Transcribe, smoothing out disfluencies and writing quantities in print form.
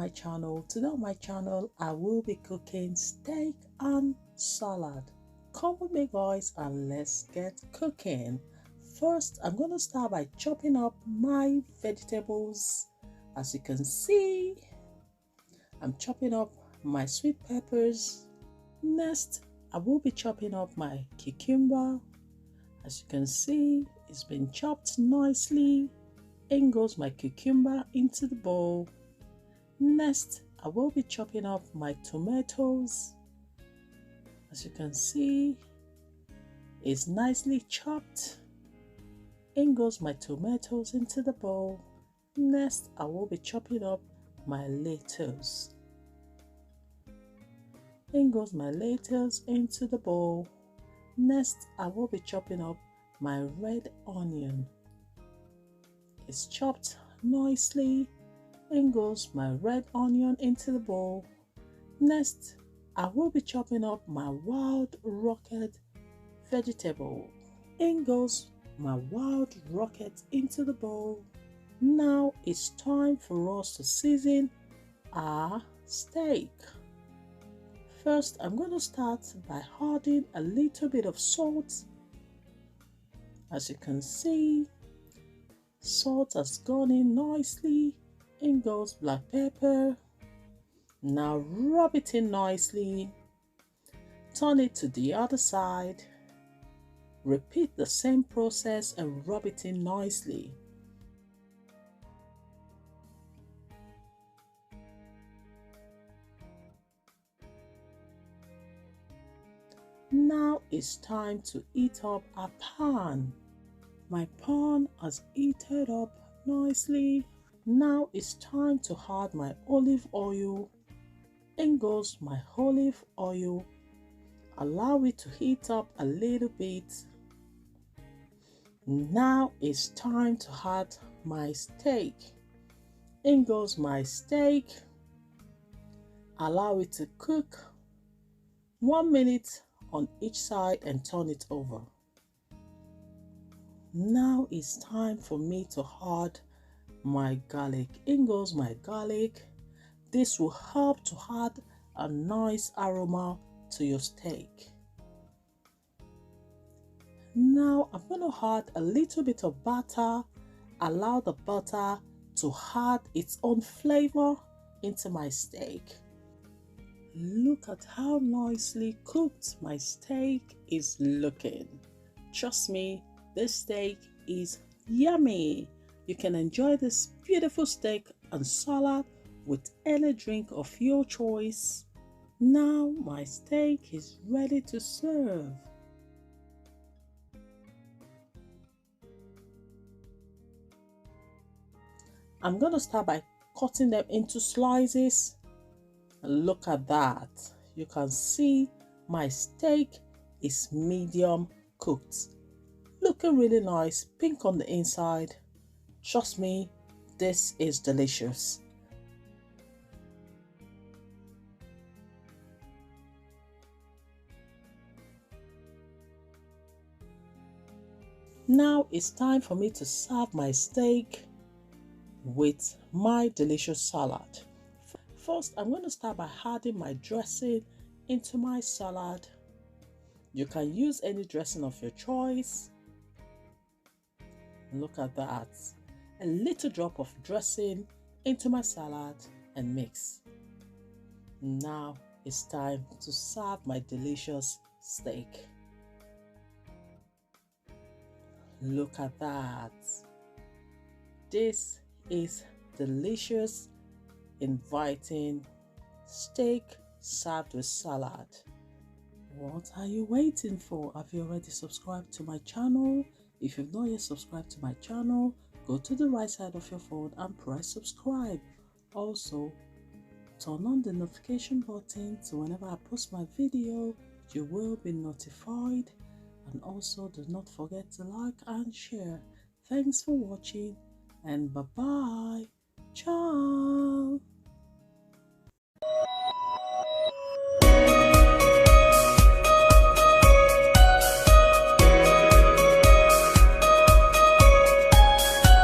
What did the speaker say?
my channel. Today on my channel I will be cooking steak and salad. Come with me guys and let's get cooking. First I'm going to start by chopping up my vegetables. As you can see, I'm chopping up my sweet peppers. Next I will be chopping up my cucumber. As you can see, it's been chopped nicely. In goes my cucumber into the bowl. Next, I will be chopping up my tomatoes. As you can see, it's nicely chopped. In goes my tomatoes into the bowl. Next, I will be chopping up my lettuce. In goes my lettuce into the bowl. Next, I will be chopping up my red onion. It's chopped nicely. In goes my red onion into the bowl. Next, I will be chopping up my wild rocket vegetable. In goes my wild rocket into the bowl. Now it's time for us to season our steak. First, I'm going to start by adding a little bit of salt. As you can see, salt has gone in nicely. In goes black pepper. Now rub it in nicely. Turn it to the other side. Repeat the same process and rub it in nicely. Now it's time to heat up a pan. My pan has heated up nicely. Now it's time to add my olive oil. In goes my olive oil. Allow it to heat up a little bit. Now it's time to add my steak. In goes my steak. Allow it to cook 1 minute on each side and turn it over. Now it's time for me to add my garlic. In goes my garlic. This will help to add a nice aroma to your steak. Now I'm going to add a little bit of butter. Allow the butter to add its own flavor into my steak. Look at how nicely cooked my steak is looking. Trust me, this steak is yummy. You can enjoy this beautiful steak and salad with any drink of your choice. Now my steak is ready to serve. I'm going to start by cutting them into slices. Look at that. You can see my steak is medium cooked. Looking really nice, pink on the inside. Trust me, this is delicious. Now it's time for me to serve my steak with my delicious salad. First, I'm going to start by adding my dressing into my salad. You can use any dressing of your choice. Look at that. A little drop of dressing into my salad and mix. Now it's time to serve my delicious steak. Look at that. This is delicious, inviting steak served with salad. What are you waiting for? Have you already subscribed to my channel? If you've not yet subscribed to my channel, go to the right side of your phone and press subscribe. Also, turn on the notification button so whenever I post my video, you will be notified. And also do not forget to like and share. Thanks for watching and bye bye. Ciao.